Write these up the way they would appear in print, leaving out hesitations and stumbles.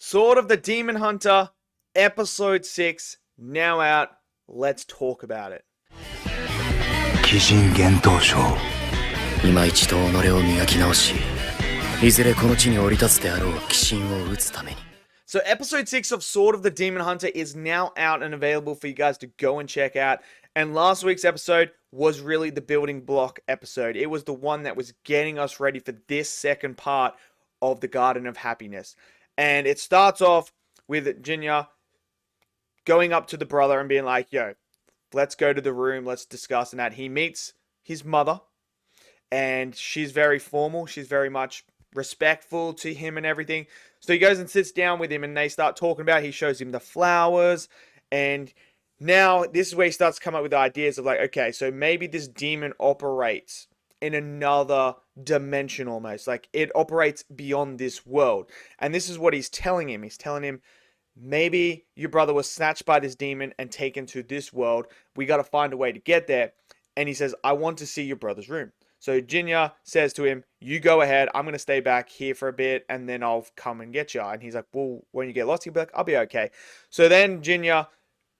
Sword of the Demon Hunter, Episode 6, now out. Let's talk about it. Kijin Gentōshō. 今一度己を磨き直し、いずれこの地に降り立つであろう鬼神を討つために。So episode 6 of Sword of the Demon Hunter is now out and available for you guys to go and check out. And last week's episode was really the building block episode. It was the one that was getting us ready for this second part of the Garden of Happiness. And it starts off with Jinta going up to the brother and being like, yo, let's go to the room, let's discuss. And that he meets his mother, and she's very formal, she's very much respectful to him and everything. So he goes and sits down with him and they start talking about it. He shows him the flowers, and now this is where he starts to come up with ideas of like, okay, so maybe this demon operates in another dimension almost. Like it operates beyond this world. And this is what he's telling him. He's telling him, maybe your brother was snatched by this demon and taken to this world. We got to find a way to get there. And he says, I want to see your brother's room. So Jinta says to him, you go ahead. I'm going to stay back here for a bit and then I'll come and get you. And he's like, well, when you get lost, he'll be like, I'll be okay. So then Jinta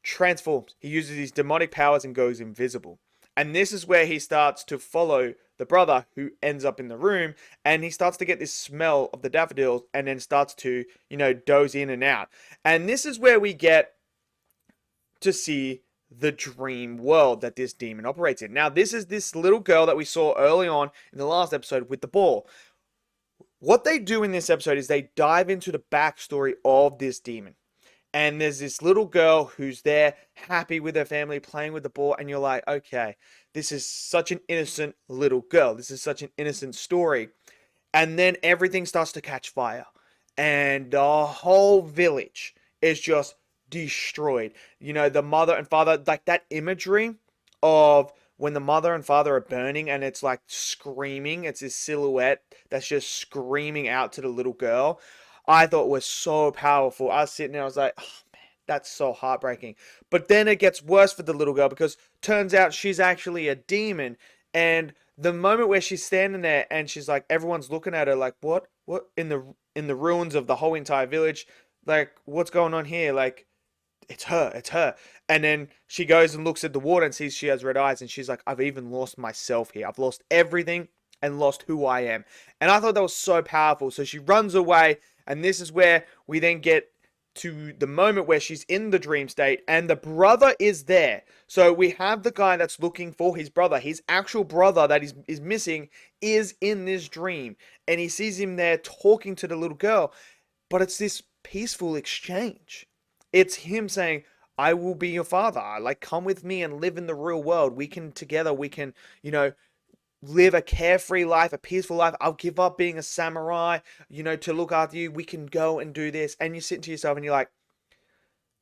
transforms. He uses his demonic powers and goes invisible. And this is where he starts to follow the brother who ends up in the room, and he starts to get this smell of the daffodils and then starts to, doze in and out. And this is where we get to see the dream world that this demon operates in. Now, this is this little girl that we saw early on in the last episode with the ball. What they do in this episode is they dive into the backstory of this demon. And there's this little girl who's there, happy with her family, playing with the ball. And you're like, okay, this is such an innocent little girl. This is such an innocent story. And then everything starts to catch fire. And the whole village is just destroyed. The mother and father, like that imagery of when the mother and father are burning and it's like screaming. It's this silhouette that's just screaming out to the little girl. I thought was so powerful. I was sitting there, I was like, oh man, that's so heartbreaking. But then it gets worse for the little girl because turns out she's actually a demon. And the moment where she's standing there and she's like, everyone's looking at her like, what in the ruins of the whole entire village? Like, what's going on here? Like, it's her. And then she goes and looks at the water and sees she has red eyes. And she's like, I've even lost myself here. I've lost everything and lost who I am. And I thought that was so powerful. So she runs away. And this is where we then get to the moment where she's in the dream state and the brother is there. So we have the guy that's looking for his brother. His actual brother that is missing is in this dream. And he sees him there talking to the little girl. But it's this peaceful exchange. It's him saying, I will be your father. Like, come with me and live in the real world. We can live a carefree life, a peaceful life. I'll give up being a samurai, to look after you. We can go and do this. And you sit to yourself and you're like,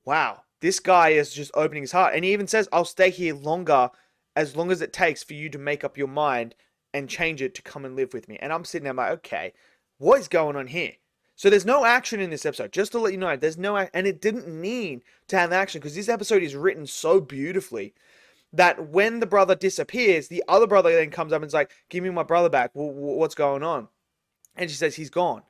wow, this guy is just opening his heart. And he even says, I'll stay here longer, as long as it takes for you to make up your mind and change it to come and live with me. And I'm sitting there, I'm like, okay, what is going on here? So there's no action in this episode. Just to let you know, there's no, and it didn't need to have action because this episode is written so beautifully that when the brother disappears, the other brother then comes up and is like, give me my brother back. What's going on? And she says, he's gone.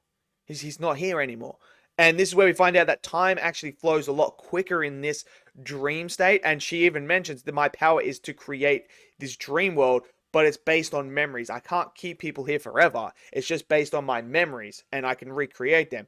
He's not here anymore. And this is where we find out that time actually flows a lot quicker in this dream state. And she even mentions that my power is to create this dream world, but it's based on memories. I can't keep people here forever. It's just based on my memories and I can recreate them.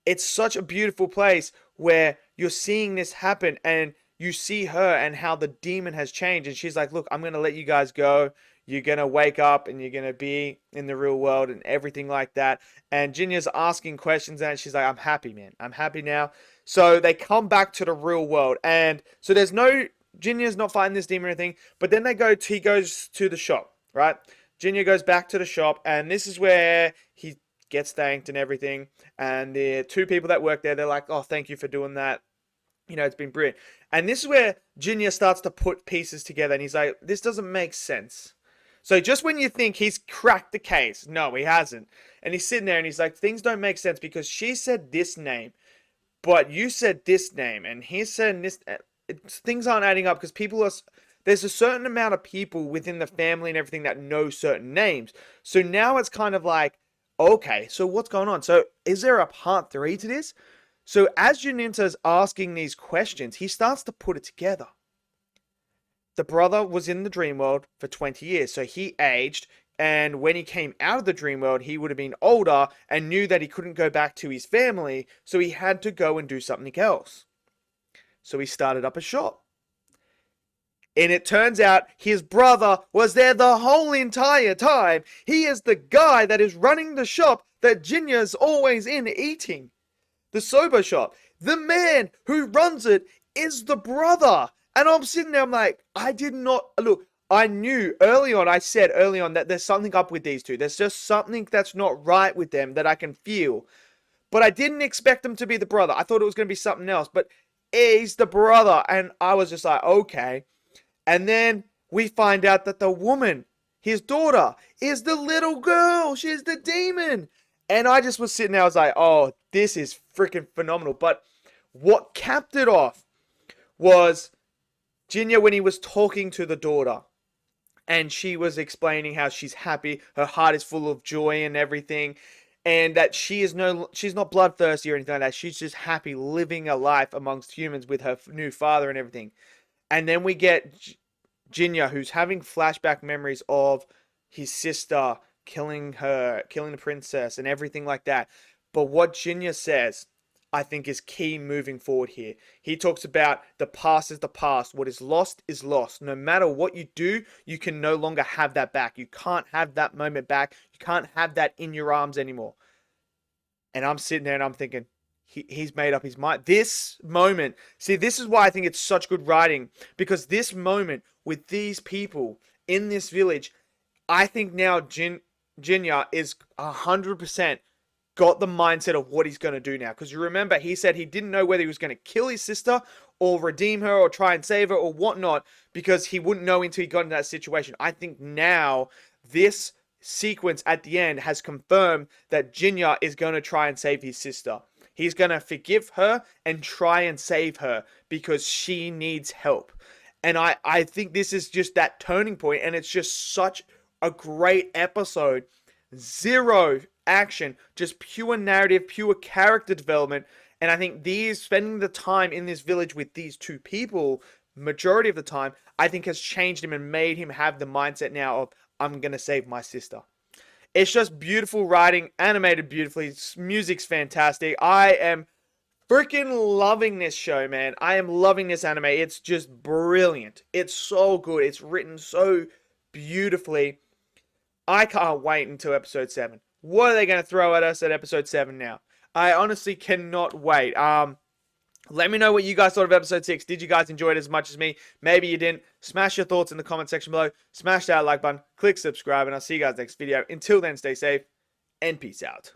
It's such a beautiful place where you're seeing this happen and you see her and how the demon has changed. And she's like, look, I'm going to let you guys go. You're going to wake up and you're going to be in the real world and everything like that. And Jinya's asking questions and she's like, I'm happy, man. I'm happy now. So they come back to the real world. And so Jinya's not fighting this demon or anything. But then he goes to the shop, right? Jinta goes back to the shop. And this is where he gets thanked and everything. And the two people that work there, they're like, oh, thank you for doing that. It's been brilliant. And this is where Jinta starts to put pieces together. And he's like, this doesn't make sense. So just when you think he's cracked the case, no, he hasn't. And he's sitting there and he's like, things don't make sense because she said this name, but you said this name. And he said this. Things aren't adding up because there's a certain amount of people within the family and everything that know certain names. So now it's kind of like, okay, so what's going on? So is there a part 3 to this? So as Jinta's asking these questions, he starts to put it together. The brother was in the dream world for 20 years, so he aged, and when he came out of the dream world, he would have been older and knew that he couldn't go back to his family, so he had to go and do something else. So he started up a shop. And it turns out his brother was there the whole entire time. He is the guy that is running the shop that Jinya's always in eating. The soba shop. The man who runs it is the brother. And I'm sitting there, I'm like, I did not... Look, I knew I said early on that there's something up with these two. There's just something that's not right with them that I can feel. But I didn't expect him to be the brother. I thought it was going to be something else. But he's the brother. And I was just like, okay. And then we find out that the woman, his daughter, is the little girl. She's the demon. And I just was sitting there, I was like, oh, this is freaking phenomenal. But what capped it off was Jinya when he was talking to the daughter. And she was explaining how she's happy. Her heart is full of joy and everything. And that she's not bloodthirsty or anything like that. She's just happy living a life amongst humans with her new father and everything. And then we get Jinya, who's having flashback memories of his sister killing the princess and everything like that. But what Jinya says, I think, is key moving forward here. He talks about the past is the past. What is lost is lost. No matter what you do, you can no longer have that back. You can't have that moment back. You can't have that in your arms anymore. And I'm sitting there and I'm thinking, he's made up his mind. This moment, see, this is why I think it's such good writing, because this moment with these people in this village, I think now Jinya is 100% got the mindset of what he's going to do now. Because you remember, he said he didn't know whether he was going to kill his sister or redeem her or try and save her or whatnot, because he wouldn't know until he got into that situation. I think now this sequence at the end has confirmed that Jinya is going to try and save his sister. He's going to forgive her and try and save her because she needs help. And I think this is just that turning point, and it's just such a great episode. Zero action, just pure narrative, pure character development. And I think spending the time in this village with these two people, majority of the time, I think has changed him and made him have the mindset now of, I'm going to save my sister. It's just beautiful writing, animated beautifully. Music's fantastic. I am freaking loving this show, man. I am loving this anime. It's just brilliant. It's so good. It's written so beautifully. I can't wait until episode 7. What are they going to throw at us at episode 7 now? I honestly cannot wait. Let me know what you guys thought of episode 6. Did you guys enjoy it as much as me? Maybe you didn't. Smash your thoughts in the comment section below. Smash that like button. Click subscribe. And I'll see you guys next video. Until then, stay safe. And peace out.